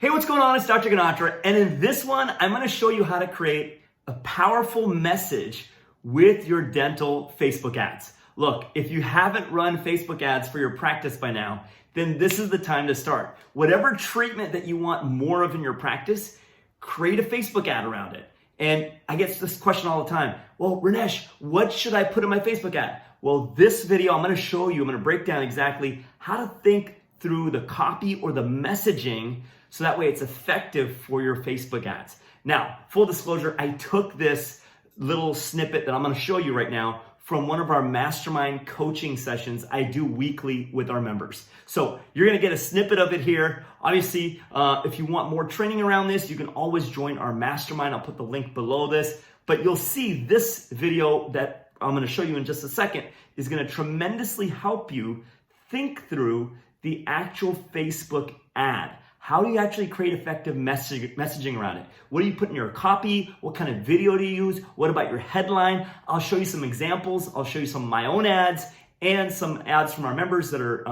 Hey, what's going on? It's Dr. Ganatra, and in this one, I'm going to show you how to create a powerful message with your dental Facebook ads. Look, if you haven't run Facebook ads for your practice by now, then this is the time to start. Whatever treatment that you want more of in your practice, create a Facebook ad around it. And I get this question all the time. Well, Ranesh, what should I put in my Facebook ad? Well, this video, I'm going to show you, I'm going to break down exactly how to think through the copy or the messaging so that way it's effective for your Facebook ads. Now, full disclosure, I took this little snippet that I'm going to show you right now from one of our mastermind coaching sessions I do weekly with our members. So you're going to get a snippet of it here. Obviously, if you want more training around this, you can always join our mastermind. I'll put the link below this, but you'll see this video that I'm going to show you in just a second is going to tremendously help you think through the actual Facebook ad. How do you actually create effective messaging around it? What do you put in your copy? What kind of video do you use? What about your headline? I'll show you some examples. I'll show you some of my own ads and some ads from our members that are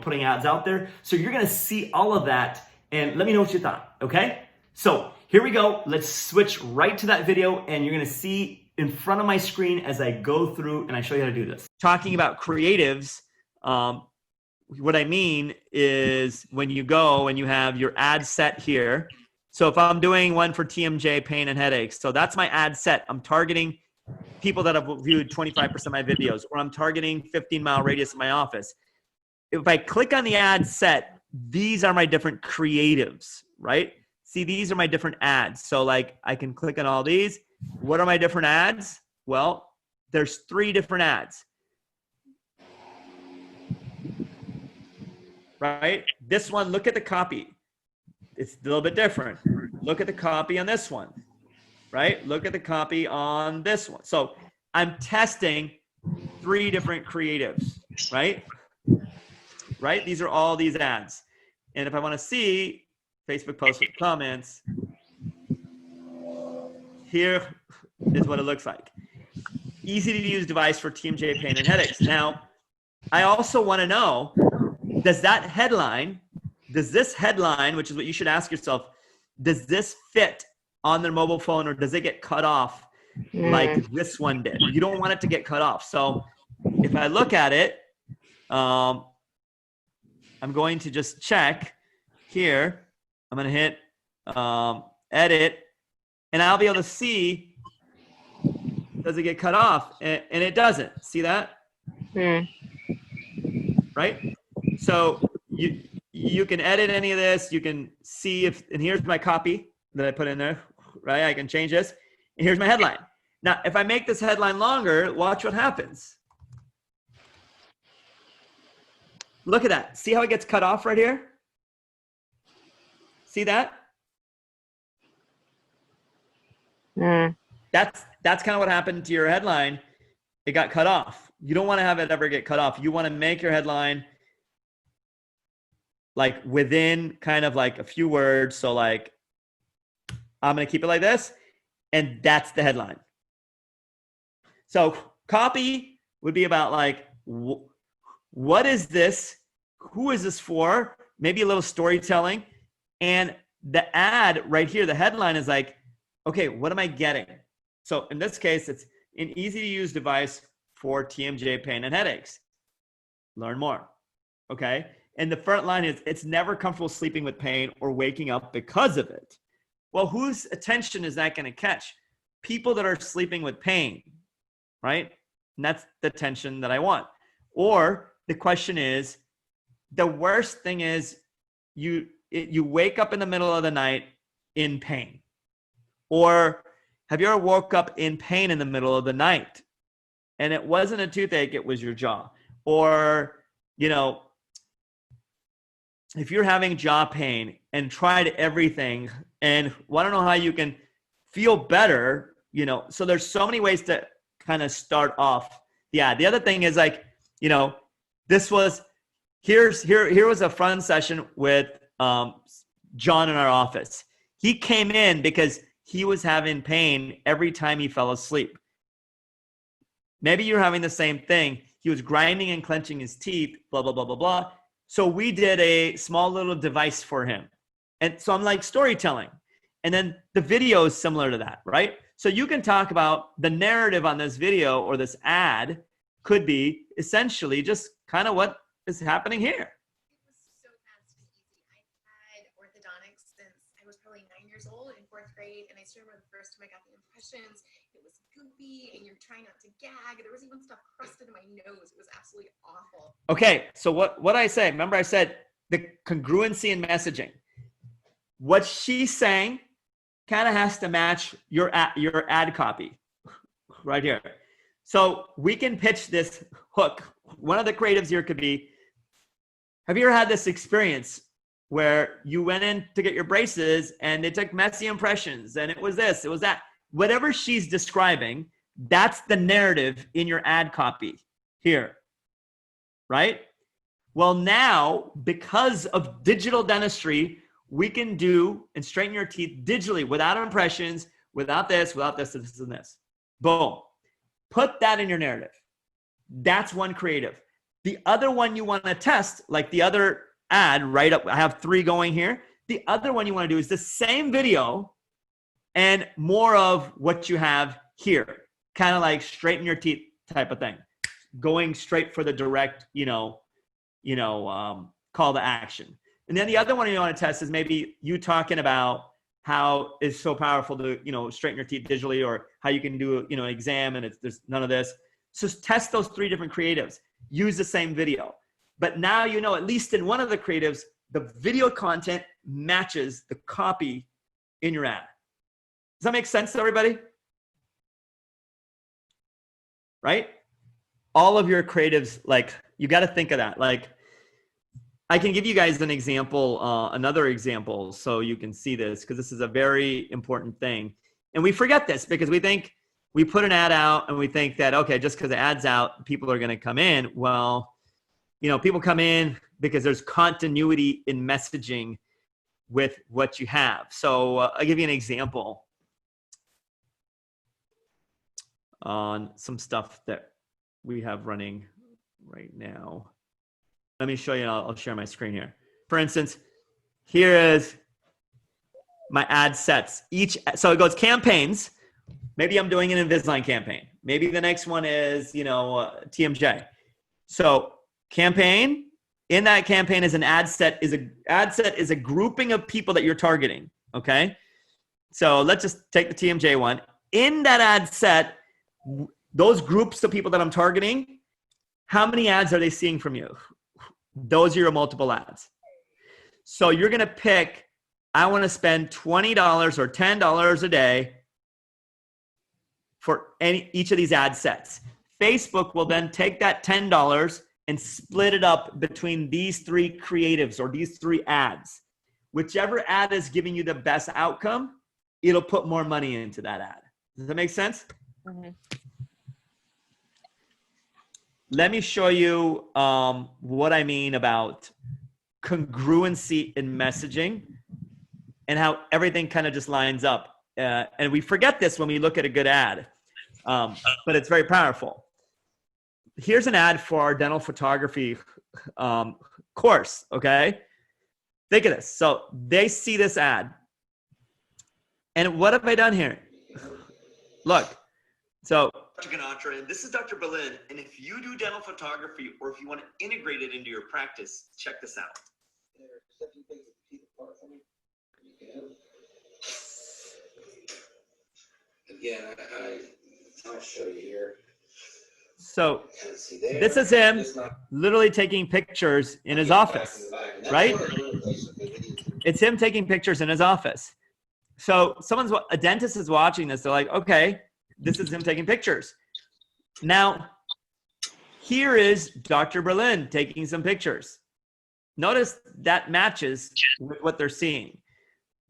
putting ads out there. So you're gonna see all of that and let me know what you thought, okay? So here we go. Let's switch right to that video and you're gonna see in front of my screen as I go through and I show you how to do this. Talking about creatives, what I mean is when you go and you have your ad set here. So if I'm doing one for TMJ pain and headaches, so that's my ad set. I'm targeting people that have viewed 25% of my videos, or I'm targeting 15-mile radius of my office. If I click on the ad set, these are my different creatives, right? See, these are my different ads. So like I can click on all these. What are my different ads? Well, there's 3 different ads. Right? This one, look at the copy. It's a little bit different. Look at the copy on this one, right? Look at the copy on this one. So I'm testing 3 different creatives, right? Right? These are all these ads. And if I want to see Facebook posts with comments, here is what it looks like. Easy to use device for TMJ pain and headaches. Now, I also want to know, does this headline, which is what you should ask yourself, does this fit on their mobile phone or does it get cut off like this one did? You don't want it to get cut off. So if I look at it, I'm going to just check here. I'm going to hit edit and I'll be able to see, does it get cut off? And it doesn't. See that? Right? So you can edit any of this. You can see if, and here's my copy that I put in there, right? I can change this. And here's my headline. Now, if I make this headline longer, watch what happens. Look at that. See how it gets cut off right here? See that? That's kind of what happened to your headline. It got cut off. You don't want to have it ever get cut off. You want to make your headline like within kind of like a few words. So like, I'm going to keep it like this. And that's the headline. So copy would be about like, what is this? Who is this for? Maybe a little storytelling. And the ad right here, the headline is like, okay, what am I getting? So in this case, it's an easy to use device for TMJ pain and headaches. Learn more. Okay. And the front line is, it's never comfortable sleeping with pain or waking up because of it. Well, whose attention is that going to catch? People that are sleeping with pain, right? And that's the attention that I want. Or the question is, the worst thing is you wake up in the middle of the night in pain. Or have you ever woke up in pain in the middle of the night? And it wasn't a toothache, it was your jaw. Or, if you're having jaw pain and tried everything and want to know how you can feel better, so there's so many ways to kind of start off the ad. The other thing is like, here was a fun session with John in our office. He came in because he was having pain every time he fell asleep. Maybe you're having the same thing. He was grinding and clenching his teeth, blah, blah, blah, blah, blah. So we did a small little device for him. And so I'm like storytelling. And then the video is similar to that, right? So you can talk about the narrative on this video or this ad could be essentially just kind of what is happening here. It was so fast and easy. I had orthodontics since I was probably 9 years old in 4th grade, and I still remember the first time I got the impressions. It was goopy, and you're trying not to gag. There was even stuff crusted in my nose. It was absolutely awful. Okay, so what I say? Remember, I said the congruency in messaging. What she's saying kind of has to match your ad copy right here. So we can pitch this hook. One of the creatives here could be, have you ever had this experience where you went in to get your braces and they took messy impressions and it was this, it was that? Whatever she's describing, that's the narrative in your ad copy here, right? Well, now, because of digital dentistry, we can do and straighten your teeth digitally without impressions, without this, this, and this. Boom. Put that in your narrative. That's one creative. The other one you want to test, like the other ad, right up, I have 3 going here. The other one you want to do is the same video and more of what you have here. Kind of like straighten your teeth type of thing. Going straight for the direct, call to action. And then the other one you want to test is maybe you talking about how it's so powerful to, straighten your teeth digitally, or how you can do, an exam and there's none of this. So test those 3 different creatives. Use the same video. But now, at least in one of the creatives, the video content matches the copy in your ad. Does that make sense to everybody? Right? All of your creatives, you got to think of that. I can give you guys an example, another example, so you can see this, because this is a very important thing. And we forget this because we think we put an ad out and we think that, okay, just because the ad's out, people are going to come in. Well, people come in because there's continuity in messaging with what you have. So I'll give you an example on some stuff that we have running right now. Let me show you, I'll share my screen here. For instance, here is my ad sets. So it goes campaigns. Maybe I'm doing an Invisalign campaign. Maybe the next one is, TMJ. So campaign, in that campaign is an ad set is a grouping of people that you're targeting, okay? So let's just take the TMJ one. In that ad set, those groups of people that I'm targeting, how many ads are they seeing from you? Those are your multiple ads. So you're going to pick, I want to spend $20 or $10 a day for each of these ad sets. Facebook will then take that $10 and split it up between these 3 creatives or these 3 ads. Whichever ad is giving you the best outcome, it'll put more money into that ad. Does that make sense? Mm-hmm. Let me show you what I mean about congruency in messaging and how everything kind of just lines up. And we forget this when we look at a good ad, but it's very powerful. Here's an ad for our dental photography course, okay? Think of this. So they see this ad. And what have I done here? Look, so Dr. Ganatra, and this is Dr. Berlin. And if you do dental photography or if you want to integrate it into your practice, check this out. Again, I'll show you here. So this is him literally taking pictures in his office, right? It's him taking pictures in his office. So a dentist is watching this. They're like, okay, this is him taking pictures. Now, here is Dr. Berlin taking some pictures. Notice that matches with what they're seeing.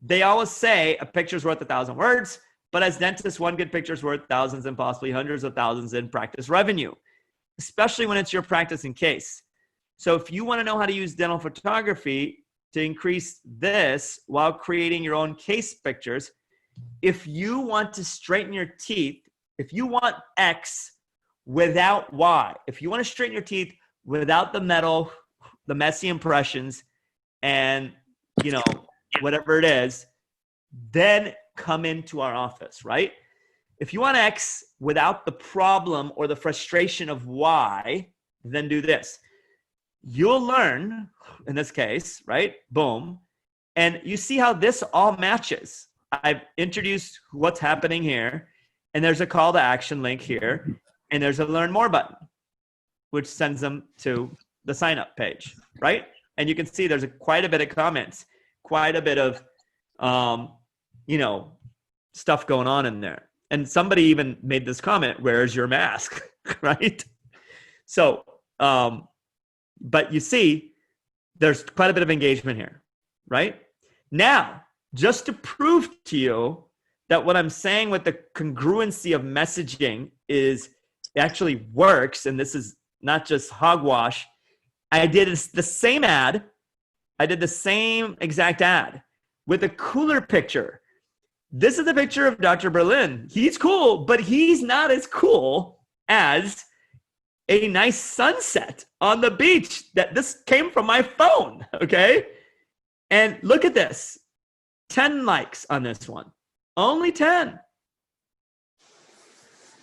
They always say a picture's worth 1,000 words, but as dentists, one good picture's worth thousands and possibly hundreds of thousands in practice revenue, especially when it's your practicing case. So if you want to know how to use dental photography to increase this while creating your own case pictures, if you want to straighten your teeth, if you want X without Y, if you want to straighten your teeth without the metal, the messy impressions, and whatever it is, then come into our office, right? If you want X without the problem or the frustration of Y, then do this. You'll learn, in this case, right? Boom. And you see how this all matches. I've introduced what's happening here, and there's a call to action link here, and there's a learn more button, which sends them to the sign up page, right? And you can see there's quite a bit of comments, quite a bit of, stuff going on in there. And somebody even made this comment, where's your mask, right? So, but you see, there's quite a bit of engagement here, right? Now, just to prove to you that what I'm saying with the congruency of messaging is actually works, and this is not just hogwash, I did the same ad. I did the same exact ad with a cooler picture. This is a picture of Dr. Berlin. He's cool, but he's not as cool as a nice sunset on the beach that this came from my phone, okay? And look at this. 10 likes on this one. Only 10.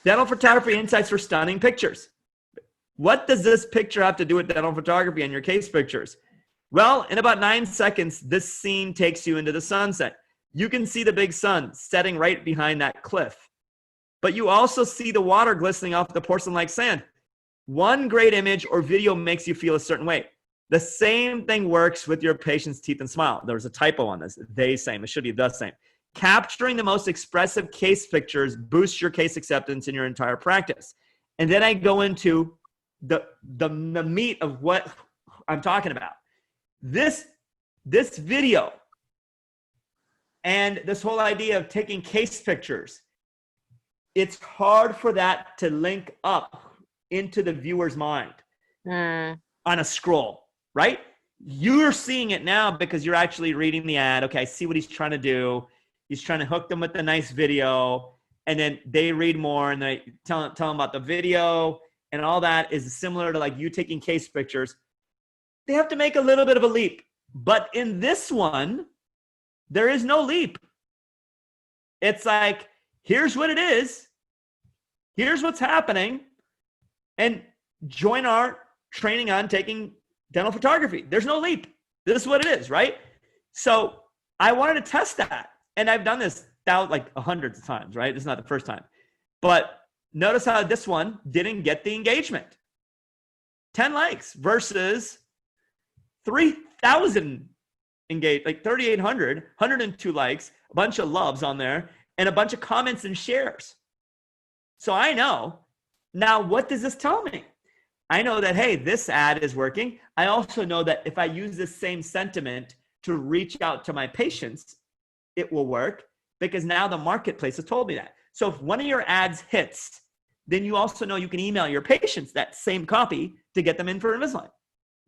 Dental photography insights for stunning pictures. What does this picture have to do with dental photography and your case pictures? Well, in about 9 seconds, this scene takes you into the sunset. You can see the big sun setting right behind that cliff. But you also see the water glistening off the porcelain-like sand. One great image or video makes you feel a certain way. The same thing works with your patient's teeth and smile. There was a typo on this. They same. It should be the same. Capturing the most expressive case pictures boosts your case acceptance in your entire practice. And then I go into the meat of what I'm talking about. This video and this whole idea of taking case pictures, it's hard for that to link up into the viewer's mind on a scroll, right? You're seeing it now because you're actually reading the ad. Okay, I see what he's trying to do. He's trying to hook them with the nice video, and then they read more and they tell them about the video, and all that is similar to like you taking case pictures. They have to make a little bit of a leap. But in this one, there is no leap. It's like, here's what it is. Here's what's happening. And join our training on taking dental photography. There's no leap. This is what it is, right? So I wanted to test that. And I've done this like hundreds of times, right? This is not the first time. But notice how this one didn't get the engagement. 10 likes versus 3,000 engaged, like 3,800, 102 likes, a bunch of loves on there, and a bunch of comments and shares. So I know. Now, what does this tell me? I know that, hey, this ad is working. I also know that if I use this same sentiment to reach out to my patients, it will work because now the marketplace has told me that. So if one of your ads hits, then you also know you can email your patients that same copy to get them in for Invisalign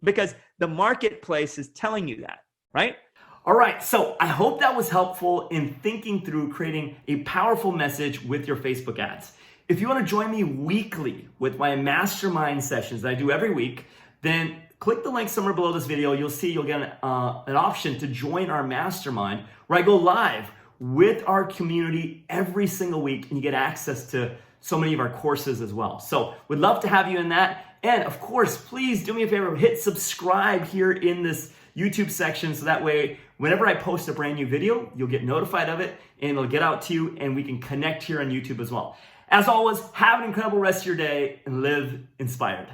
because the marketplace is telling you that, right? All right, so I hope that was helpful in thinking through creating a powerful message with your Facebook ads. If you want to join me weekly with my mastermind sessions that I do every week, then click the link somewhere below this video. You'll see you'll get an option to join our mastermind where I go live with our community every single week and you get access to so many of our courses as well. So we'd love to have you in that. And of course, please do me a favor, hit subscribe here in this YouTube section so that way whenever I post a brand new video, you'll get notified of it and it'll get out to you and we can connect here on YouTube as well. As always, have an incredible rest of your day and live inspired.